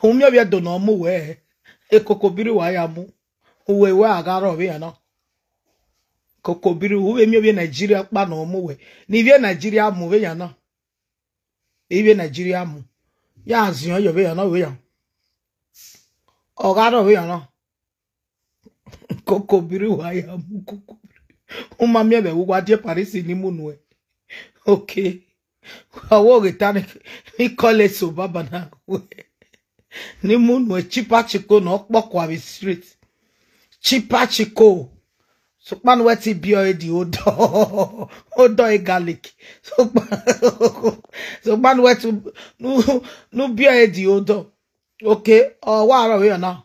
Umyo bia do no mu we. E kokobiri wa ya mu. Uwe we agaro we na. Kokobiri uwe mi bia Nigeria pa no mu we. Ni bia Nigeria mu we ya na. E bia Nigeria mu. Ya azion yo we ya na we ya. Ogaro we ya na. Kokobiri wa ya mu kokobiri. Umamia be wo je Paris ni mu no. Okay. Awo getane ni kole so baba na we. Ni mu no chipa chiko no pokwa be street. Chipa chiko. So man weti bio di odo. Odo e garlic. So man weti no bio di odo. Okay. Oh wa ara we na.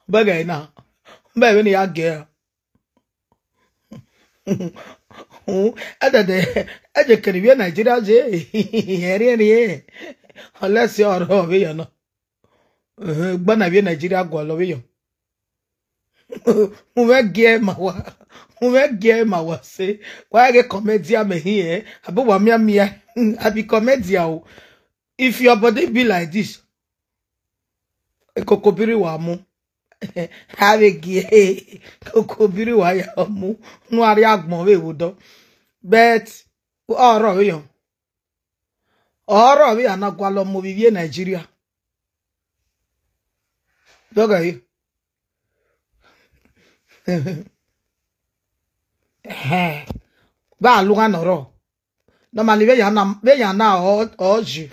Bagay na. Baby ni age. Aje keribia Nigeria je. Eri ni. Unless you are over you know. Gbana bi Nigeria go lo yo. Mo we ge ma wa se. Why get comedian me here? Abu wa mia. I be comedian. If your body be like this, kokobiri wa mu. Have gie kokobiri wa ya mu. No ari agbon we wodo. But oro we yo. Oro we anagwa lo mo bi Nigeria. Doga yi. Ba luga noro. Normally we ya na oji.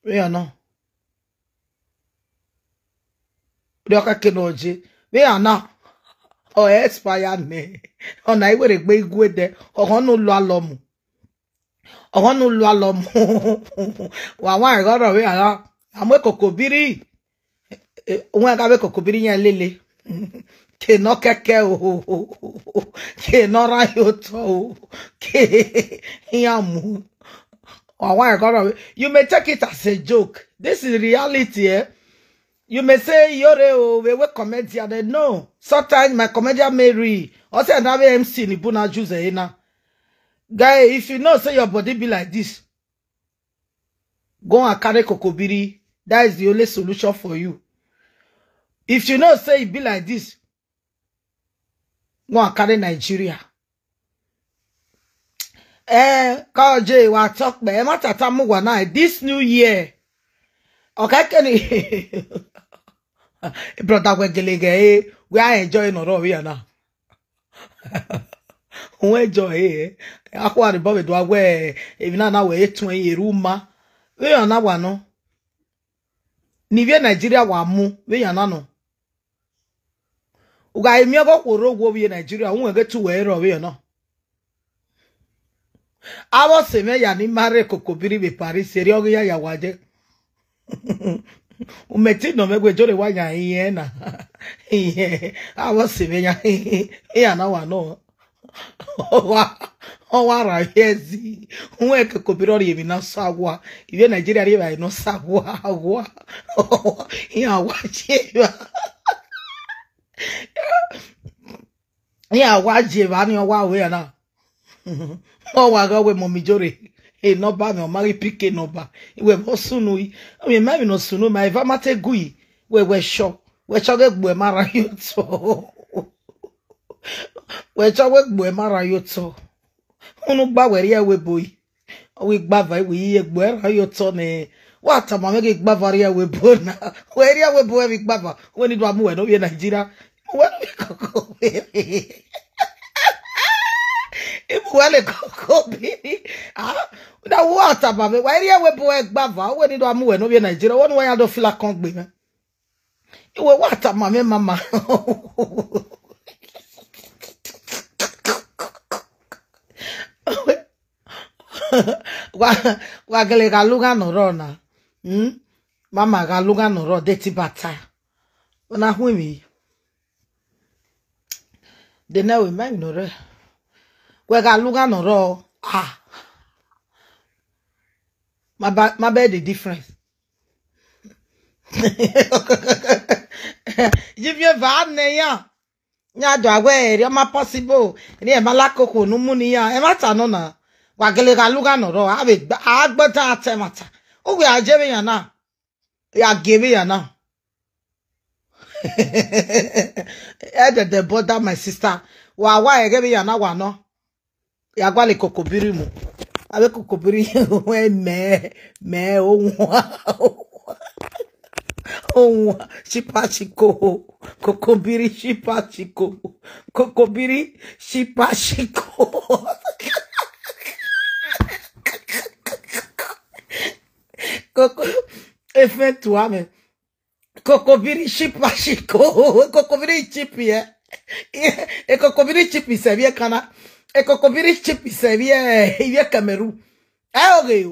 We ya no. Doka kenoji. We ya na o expire ne. Ona iwe gbe igwe de. Ohonu lo alomu. Ohonu lo alomu. Wa wa igoro we ya na. Amwe kokobiri. Wọ́n ga be kokobiri yan lele ke no keke o ke no ra yo to o ke yamu you may take it as a joke. This is reality. You may say yore o we comedian. No, sometimes my comedian Mary or say another MC ni buna juice na guy. If you know say your body be like this, go and carry kokobiri. That is the only solution for you. If you know say it be like this, go and carry Nigeria. Kaje wa talk be matata mu wa na this new year. Okay, can brother we gelege we are enjoying oro we na. We enjoy akwa the boy do we even na we etun yeruma. We na wa no. Ni vie Nigeria wa mu we yana no. Uga emi ogo kworo wo we Nigeria won ge tu we ro we no. Awo se me ya ni mare kokobiri be Paris seri ogo ya waje. Umeti no megwe jore wa ya iye na. Awo se me ya na wa no. Wa ra yezi. Unwe kokobiri ori emi na sawa. Ibe Nigeria ri ba no sawa agwa. Ya waje. Ya waje ba ni wa we na. O wa ga we mo mi jore. E no ba mi o mari pike no ba. We bo sunu yi. O mi ma mi no sunu ma eva mate gui. We sho. We cho ge gbo e mara yo to. We cho we gbo e mara yo to. Unu gba we ri we boy. We gba va we ye gbo e ra yo to ne. What am I making Bavaria with Bona? Where are we boy Bava? When it was moving over Nigeria? Well, if well, go baby. Ah, now what about it? Why are we boy Bava? When it was moving over Nigeria? One way I don't feel like coming. You were what up, my mama? Wagale Galuga no rona. Mama Galuga no ro deti bata. Ona hu mi. De na we ma no re. We Galuga no ro. Ah. My bed is different. You viens va ne ya. Nya do agwe ri ma possible. Ni e malakoko no mu ni ya. E mata no na. Wagele galuga no ro. Agbata atemata. Uwe ajebe yana. Ya gebe yana. The bother my sister. Wa egebe yana wa no. Ya gwa le kokobiri mu. Abe kokobiri we me oh shipachiko kokobiri shipachiko kokobiri shipachiko Coco efe toi mais kokobiri shipachiko kokobiri chipi e kokobiri chipi se vie kana e kokobiri chipi se vie il vient Cameroun eh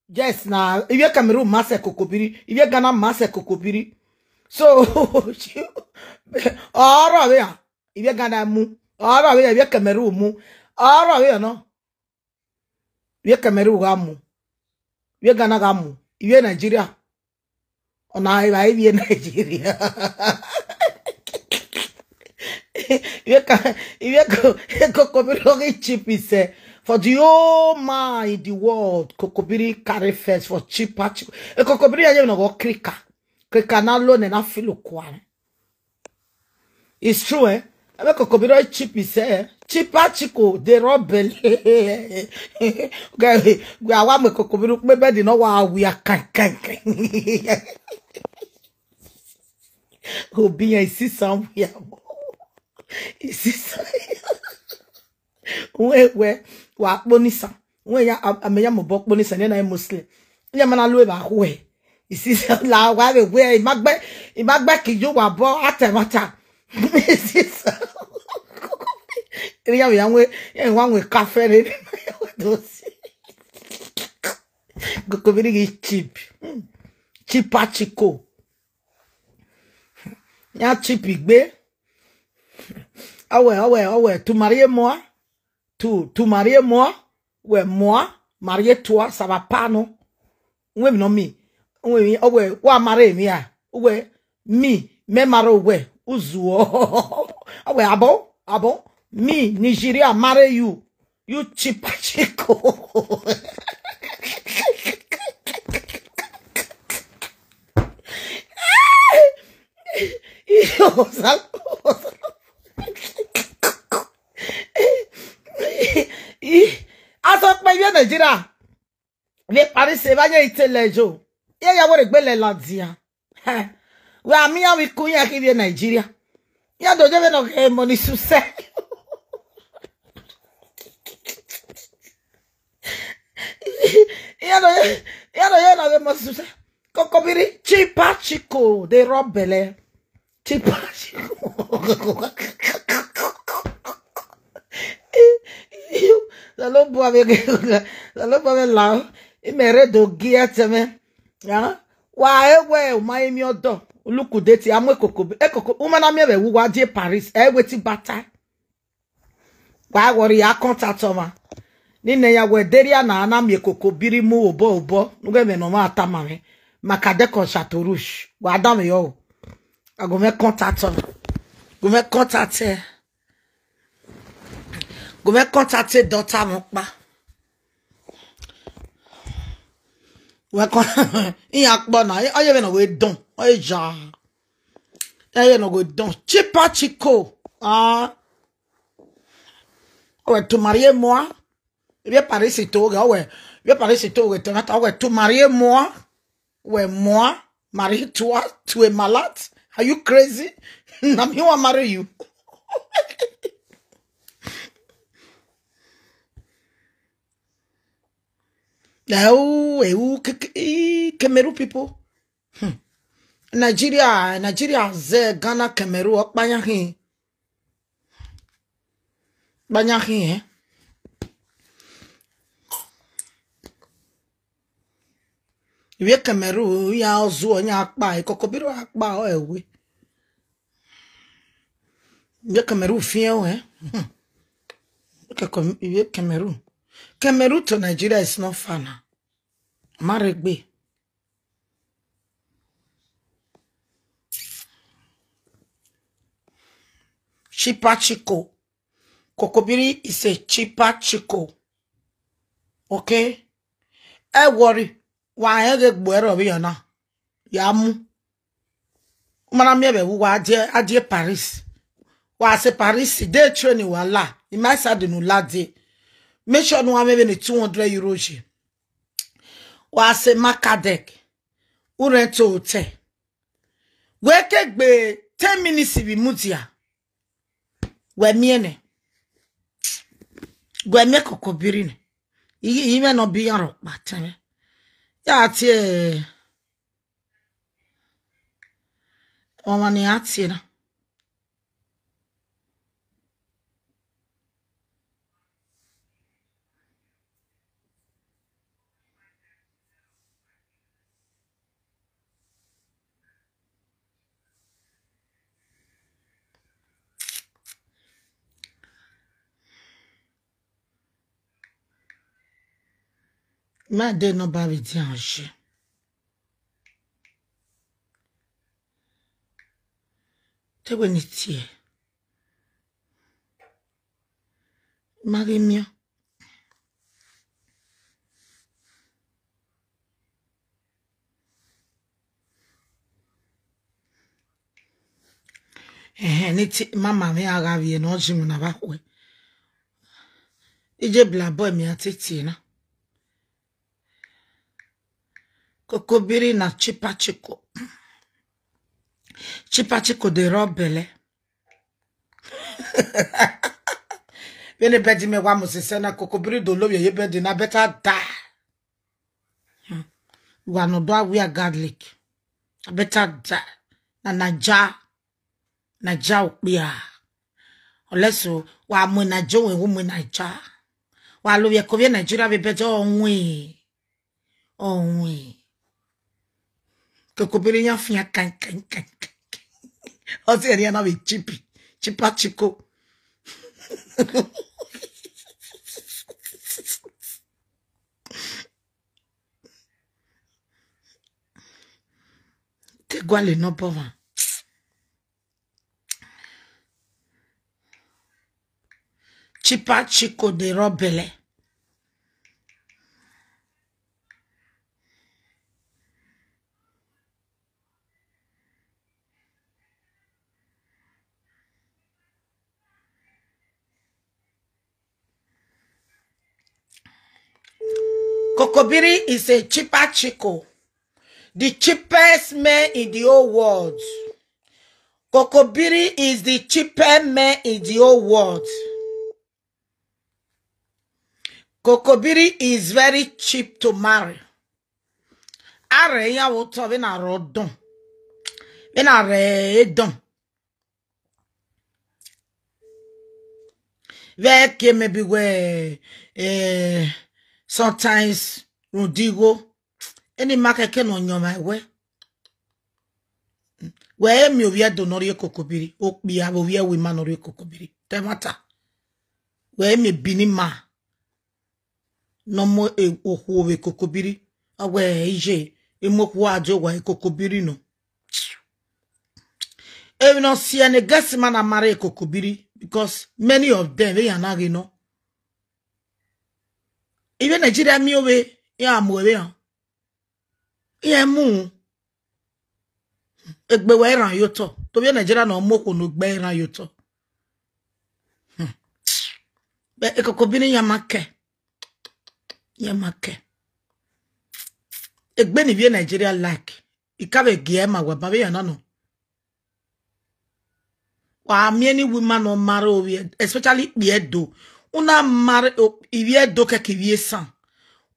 yes na il vient Cameroun masse kokobiri il vient Ghana masse kokobiri so ora vea il vient Ghana mu ora vea il vient Cameroun mu ora vea no il vient Cameroun gamu il vient Ghana gamu il vient Nigeria on a il vient Nigeria Kokobiri cheap say for the whole man in the world. Kokobiri carry first for cheaper. Kokobiri aje no go krika na lo ne na filo kwa. It's true, eh? Kokobiri cheap say cheaper chico they rebel. We are one kokobiri maybe they know why we are kan. Who be I see somewhere. Ici we wa bonisa we ya ameya mo bo bonisa na muslim ya mana lo e ba ho e isi la wa we imagbe ki yo wa bo atemata isi ya we cafe re Kokobiri is cheap chipachiko ya cheap igbe ah ouais, tu marier moi, tu marier moi, ouais, moi, marier toi, ça va pas, non? Ouais, non, mi. Ouais, ouais, marier, mi, ouais, mi, me maro, ouais, uzuo. Ah ouais, ah bon, mi, Nigeria, marry you chipachiko. Aso pe bien Nigeria. Ve Paris se va ite lejo. Ye ya wo regbe le landia. We ami a wi kunya ki vie Nigeria. Ya do je ve no ke money suse. Ya do na ve mo suse. Kokobiri chipachiko de robele. Chipachiko. La lo bo avec la imere do giete me ya wa ewe o ma emi odo olukude ti amwe kokobi umana mi be wuwa je Paris weti bata wa wori ya contact ma nine ya we deria na mi kokobiri mu obo nuge me no ma atama me makade kon Chateau Rouge wa adam yo ago me contact go me contact Go me contacter daughter mon pa. We kon iyan po na aye be no we don. Aye ja. Aye no go don. Chipa chico. Ah. Ouais, tu marier moi. Viens parler c'est toi, ouais. Viens parler c'est toi, ouais, tu marier moi. Ouais, moi, marie toi, tu es malade. Are you crazy? Na me want marry you. Cameroon people. Nigeria, Ghana, Cameroon, Banyahin, eh? We Cameroon, ya ozu onya akpa, Kokobiri akpa o ewe. We Cameroon fien, eh? We Cameroon. Cameroon to Nigeria is not far now. Maregbe. Chipa Chico. Kokobiri is a cheaper Chico. Okay? I worry. Why I get bored of you now? Yamu. Madame Yebe, who are dear Paris. Why say Paris, they training wala. You might say the nulade. Make sure no one maybe 200 euros. Why say Macadec. Urento hotel. Weke be 10 minutes bi mutia. We miene. We me kokobiri ne. Ime no bi yaro bateme. Ya tie. Omani atie na. Ma de no ba bi di anje. Te we ni tie. Marimia. Niti mama me agavie no jimu na bakwe. Ije bla boy mi atiti na. Kokobiri na chipachiko. Chipachiko de robele. Vene bedi me wa musese na kokobiri do lo ye bedi na better die. Wa no do we garlic. I better die. Na naja ukbia. Oleso wa mu na jo we mu na ja. Wa lo ye ko vie Nigeria be bejo onwe. Onwe. Kokobiri nya fia kan. O se ria na be chipachiko. Te guale no pova. Chipachiko de robele. Kokobiri is a chipachiko. The cheapest man in the whole world. Kokobiri is the cheapest man in the whole world. Kokobiri is very cheap to marry. Are ya woto be na rodon. Be na redon. Veke maybe where sometimes Rudigo. Any market can on your my way. Where me we do not kokobiri. O be abo we women or kokobiri. Temata. Where me binima. No more a ohuwe kokobiri. Awe ije. Imokwa jo wa kokobiri no. Even not see any guest man a marry kokobiri. Because many of them they are not you know. Even Nigeria mi owe. Ya mwe ya. Ye mu egbe we ran yoto to be Nigeria na omoko no gbe ran yoto be ekokobini yamake egbe ni be Nigeria like ikabe gie ma wa babe yana no wa many women no marry especially biedo una marry ibiedo ke kiwie san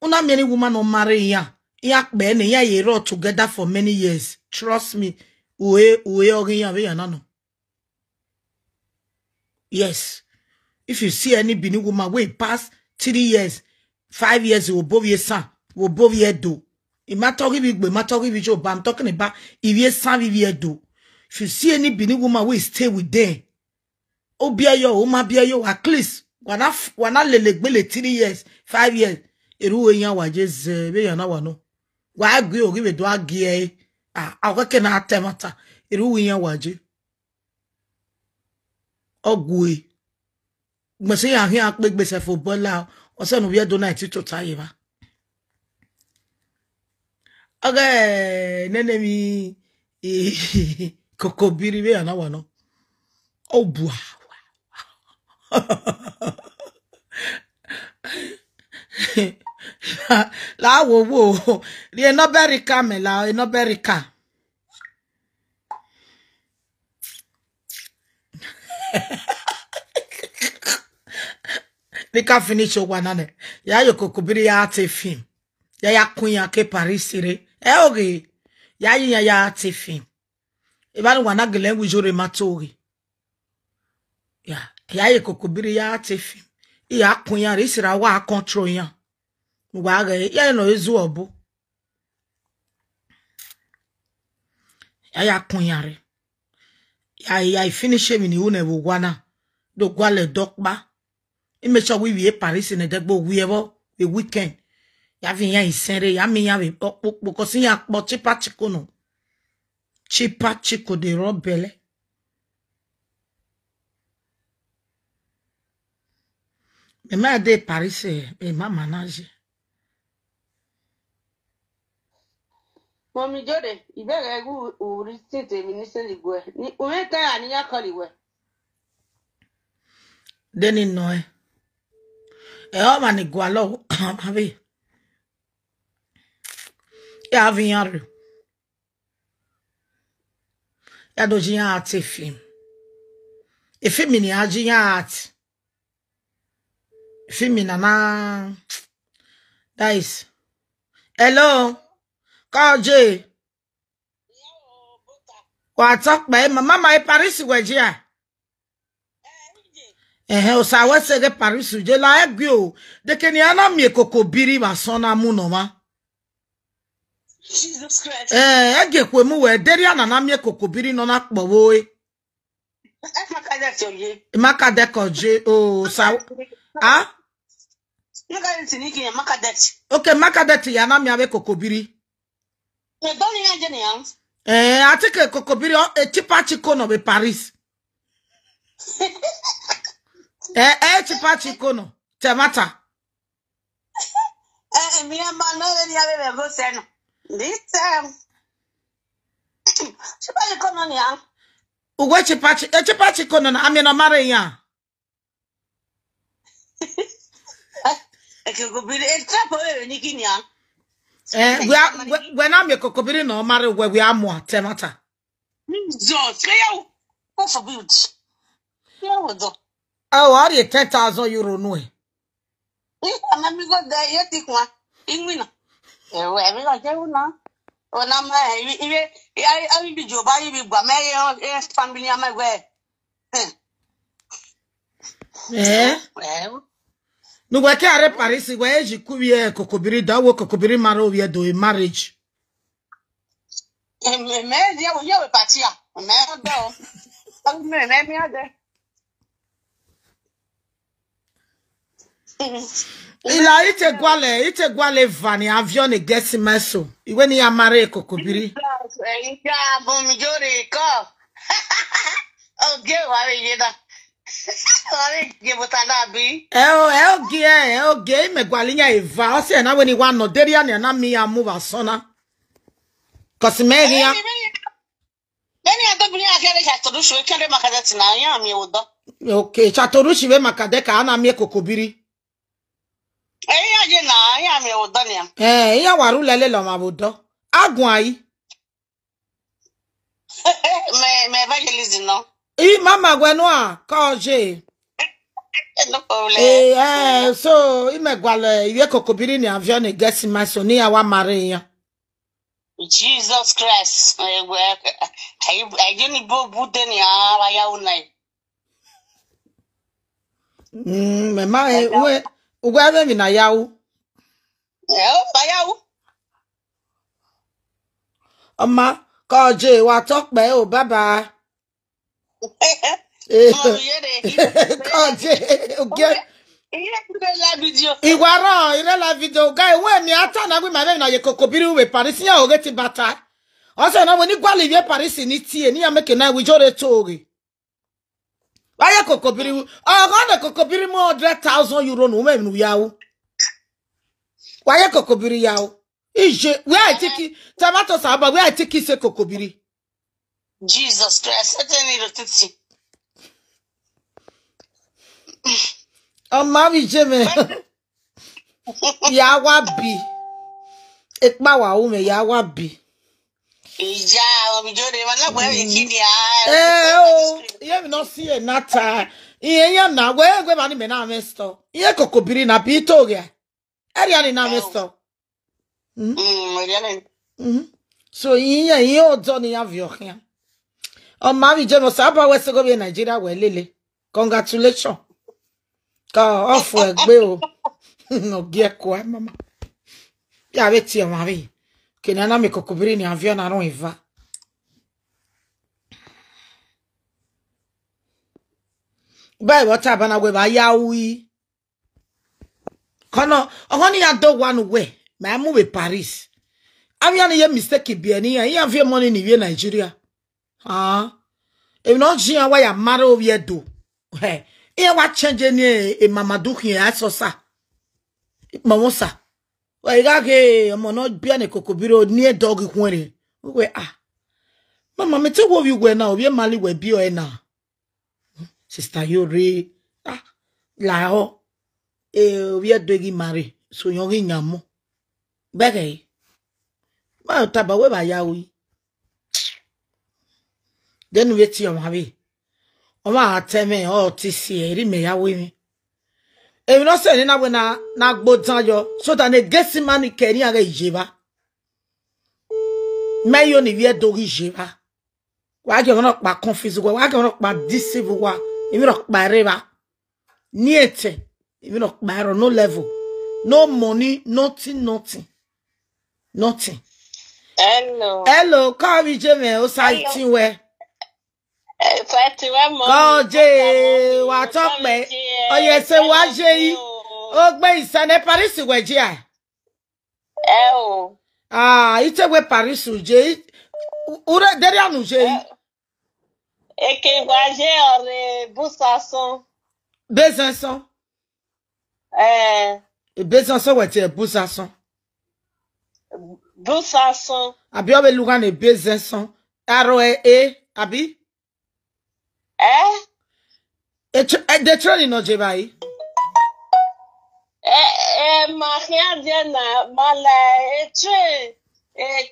una many women no marry ya yak be ne ya ye roll together for many years. Trust me. Yes. If you see any Bini woman way past 3 years, 5 years, will both your son, will both your do. It matter if I'm talking about if you son do. If you see any Bini woman way stay with them. Oh be yo, at least wana lele 3 years, 5 years. Eru enya wajes be yana wano. Wa agui o give do agie awake na atemata iru yen waje ogui gbese ya hin apegbese fo bola Ose no we do na ti tota yeba. Okay, nene mi kokobiri we ana wano. Oh bua. La wo. Li no berika me la no berika. They can finish your one on it. Ya yo kokobiri ya ate film. Ya kunya ke Paris sire. Oge. Ya ate film. Even wana gele wujore matori. Ya yo kokobiri ya ate film. Ya kunya risira wa control ya. Wa ya no ezu obu. Ya kunya re. Ya finish him ni une wana. Do gwale dokba. I make sure we Paris in the degbo we ever the weekend. Ya vin ya isere ya mi ya we because ya po chipa chiko no. Chipa chiko de robele. Me ma de Paris e ma manage. Mommy Jode, you better go receipt a minister ligwe. Ni umeka ani ya koliwe. Deni no o mani gwalo abi. Ya vin ya re. Ya do jin art film. E film ni ajin art. Film na that is. Hello. Kaje. What's up, my mama e Paris wejia. O sa wese ge Paris je la egbe o. De keniana mi kokobiri ba sona mu no ma. Jesus Christ. Ege kwe mu we deri ana na mi kokobiri no na powo e. Makadeko je o sa ah? Okay, Makadeti ya na mi abe kokobiri. Atike kokobiri chipa chiko no be Paris. Chipa chiko no. Temata. Mi amano ni abe go seno. This chipa chiko no ni an. Uwe chipa chiko no na ami no mare ya. Kokobiri trapo ni kini an. When I'm your kokobiri no mare we amwa temata. Just you. What for build? Yeah, do. Oh, what is 10,000 euro no? I'm go there yet take one. Ingwina. We go je una. Ona ma I will be job I will gba me family am we. No we can Paris we eji kuwie kokobiri da wo kokobiri maro we do marriage. Me dia wo ye we party a. Me do. Me ade. Ila ite gwale vani avion e gesi meso. Iwe ni ya mare kokobiri. Ija bo mi jore ko. Okay, wa we da. Okay, me gwalinya eva. Ose na weni wa no deri ya na mi ya move asona. Cause me ya. Then you don't believe I can't to do show can't Makadeti na ya mi odo. Okay, chatorushi we Makadeka ana mi kokobiri. Ya je na ya mi odo ni. Ya waru lele lo mabodo. Agun ayi. Me evangelism no. Mama gwenwa kaje. No problem. So imegwale iwe kokobiri ni avion e gesi maso ni awa mare ya. Jesus Christ. I didn't go bude ni ara ya unai. Mama we mi na yawo. Ba yawo. Oma kaje wa tok pe o baba. Iwara la video guy when ni ata na we mare na ye kokobiri we Paris ya ogeti bata. Oso na we ni gwale ye Paris ni tie ni ya make na we jore tori. Why kokobiri? Oh, God kokobiri mo 100,000 euro no me nu yawo. Why kokobiri yao? Ije, where I take it, tomato saba, where I take it say kokobiri. Jesus Christ, certainly the titty. Oh, mommy Jimmy. Yawabi. Ekma ume yawabi. Ija, we do the one where we keep the oh, you have not seen a nata. Iya na, where go mani me na mesto. Iya kokobiri na pito ya. Ariani na mesto. So iya odoni ya vyokia. Oh, mommy Jimmy, saba wese go be Nigeria we lele. Congratulations. Ka off we gbe o. No gie kwa mama. Ya beti o mari. Kenana me kokobiri ni avion na ron iva. Bai wata bana we ba yawi. Kono ohoni ya do one way. Ma mu we Paris. Avion ye mistake bi ani ya avion money ni we Nigeria. Ah. E no jia wa ya mara obi do. He. E wa change ni e Mamadou hin asosa. Mamosa. Wa igage mo no bia ne kokobiro ni dog kwere. We mama me te wo wi we na obi mali we bi o na. Sister Yori la ho obi dogi mari so yon ri nyamo. Bege. Ma taba we ba yawi. Den we ti o ma bi. O ma ateme o ti si eri me yawi mi. E no se ni na we na gbodan yo so that ne gesi mani keri aga ijeba. Me yo ni wie dogi ijeba. Wa ge no pa confuse wa ge no pa deceive wa. Even not by river, niente, even not by no level, no money, nothing. Hello, call me Jimmy, o sighting where. Oh, Jay, what up, me? Oh, yes, what Jay? Oh, but it's an Paris, where Jay. Oh, it's a way Paris, Jay. Ura, there are no Jay. Et que voyager Boussason. Besançon. Besançon, ouais, c'est Boussason. Boussason. Abi, on va louer les Besançon. R-O-E, Abi? De training, no, Jebai. Maria Diana, Mala,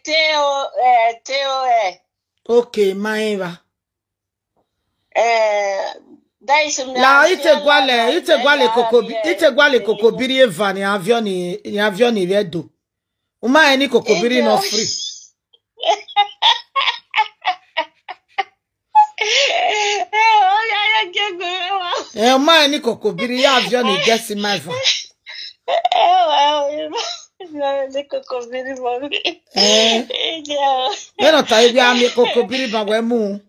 Théo, Ok, Maeva. La ite gwale kokobiri eva ni avion ni vedo. Uma eni kokobiri no free. Uma eni kokobiri ya avion ni gesi maiva. Le kokobiri mami. Meno ta ibi ami kokobiri ba we mu.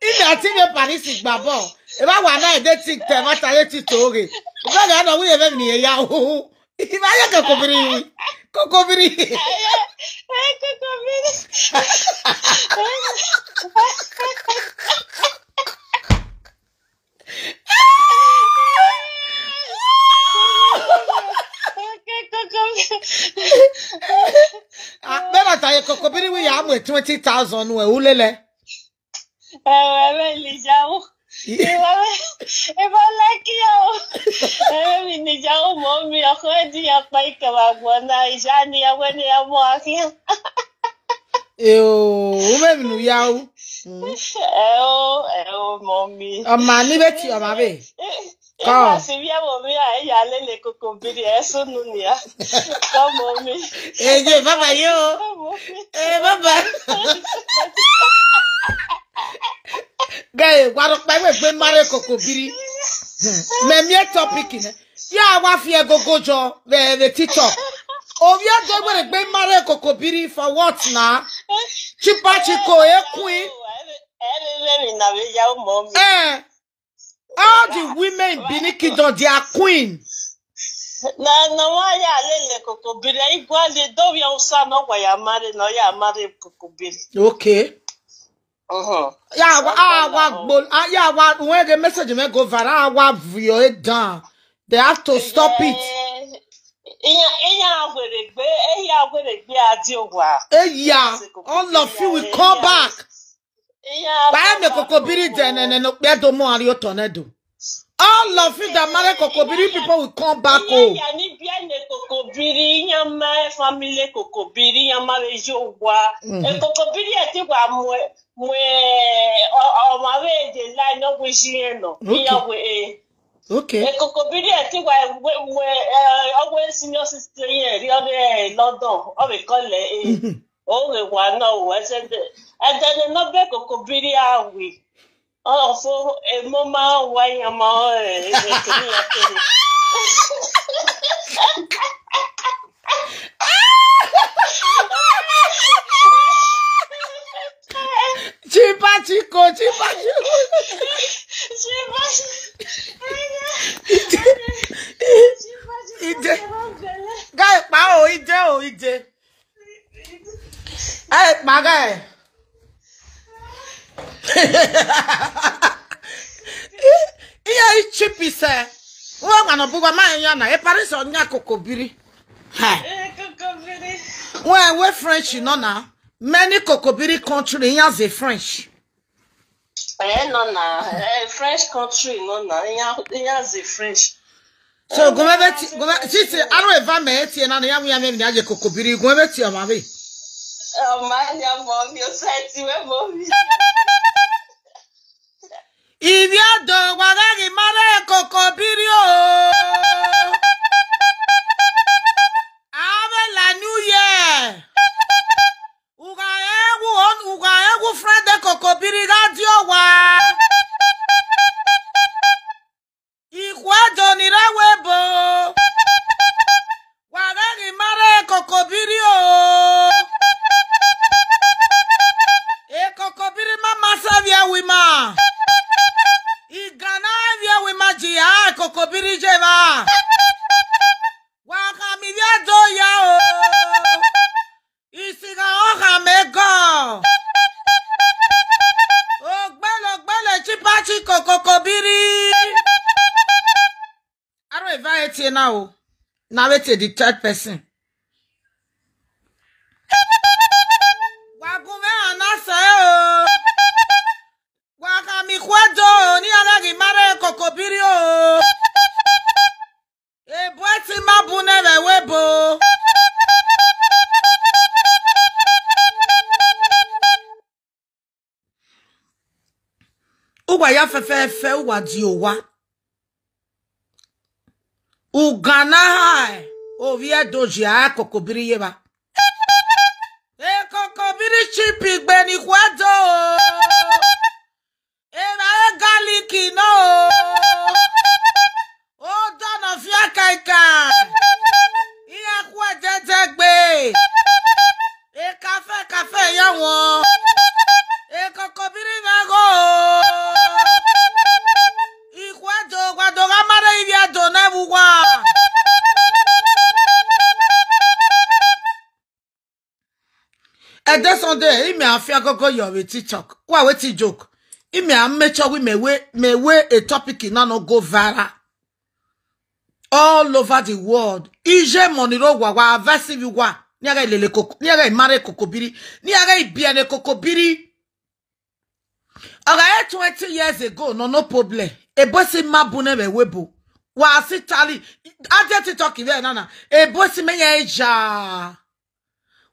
Ina ti me Paris gbabo. E ba wa na e de TikTok ma ta ye TikTok. E ba na no we e ni ya o. E ba ya kokobiri. Beba ta ye kokobiri we ya mu 20,000 we ulele. Mommy. Mani beti o ma be. Come. Si via mommy ya le kokobiri eso nunia. Come mommy. Baba yo. Baba. Guy, what by we mare kokobiri. Me me topic ni. Ya wa fi gogojo the TikTok. Ovia do we mare kokobiri for what na? Chipa chiko queen. All the women in Benin Kingdom, they are queen. Na waya lele kokobiri igwa le do ya usa no wa ya mare no ya mare kokobiri. Okay. Yeah, when the message may go viral, I view it down. They have to stop it. Yeah, all of you will come back. Buy me kokobiri then and no bedo mo ari tornado. All of you that marry kokobiri people will come back home. Kokobiri nyama family kokobiri nyama rejowa. Kokobiri ati wa mwe o mawe de line no wishing no. Okay. Kokobiri ati wa always senior sister here the London. O we call it oh we want no was and then no be kokobiri awi. Oh, for a moment, why am I? Chipa chico. Guy, pao, ije. Hey, my guy. Iya chipi se. Wa gana buga ma nya na e Paris onya kokobiri. Ha. Kokobiri. We French you know na. Many kokobiri country has a French. No na. French country no na. Has a French. So go si aro eva me tie na ya me na je kokobiri go me tie ma be. Man ya mo mi o sai ti we mo mi. Ivia do wagagi mare kokobiri o. Ave la New Year. Uga egu friend de kokobiri radio wa. Ikwa ni rawebo. Wagagi mare kokobiri o. E kokobiri mama savia wima. Igana via wimajia kokobiri jeva. Waka mi via do ya o. Isiga oha mego. Ogbele chipachi kokobiri. Aro eva eti na o. Na wete the third person. Wagume anasa o. Waka mi kwedo ni agagi mare kokobiri o. E boati mabune webo. Uwa ya fefe uwa diowa. Ugana hai. Ovie doji a kokobiri yeba. E kokobiri chipi gbeni kwedo. Eva galiki no. O dono fia kaika. Iya kwa jetegbe. E kafe ya won. E kokobiri mego. Ikwado kwado gamare ivia dona buwa. E desonde ime afia gogo yo we TikTok. Wa we ti joke. Ime am make sure we me a topic in no go viral all over the world. Ije moniro wa versive wa. Ni aga lele koko, ni aga mare kokobiri, ni aga ibiane kokobiri. Aga 20 years ago, no problem. E bosi mabune we webo. Wa sitali, aje TikTok ibe nana. E bosi me eja.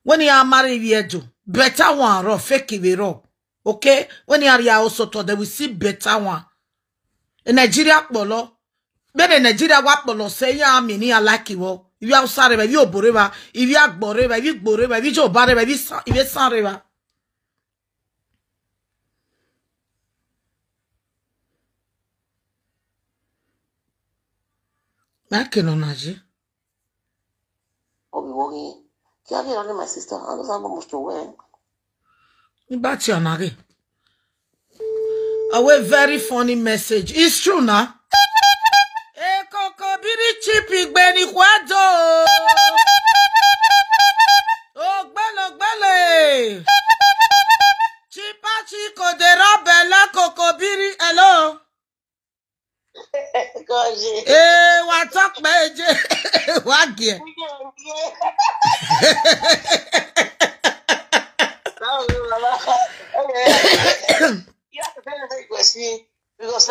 When you are married yedo, better one raw, fake we raw. Okay? When you are also told, they will see better one. In Nigeria, bolo. But in Nigeria, what bolo say ya mini a like you. If you are sorry, if you are boreva, if you are boreva, if you boreva, if you are boreva, if you are sorry. Makelonaji. Obi Can I my sister? I don't have much to wear. A very funny message. It's true now. Kokobiri chipi gbeni kwedo. Oh, gbele. Chipa chiko de rabele kokobiri. Hello. Wa talk meje. Wa gie. Because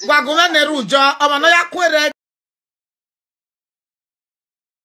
Wa gona nerujo, ama no ya kwere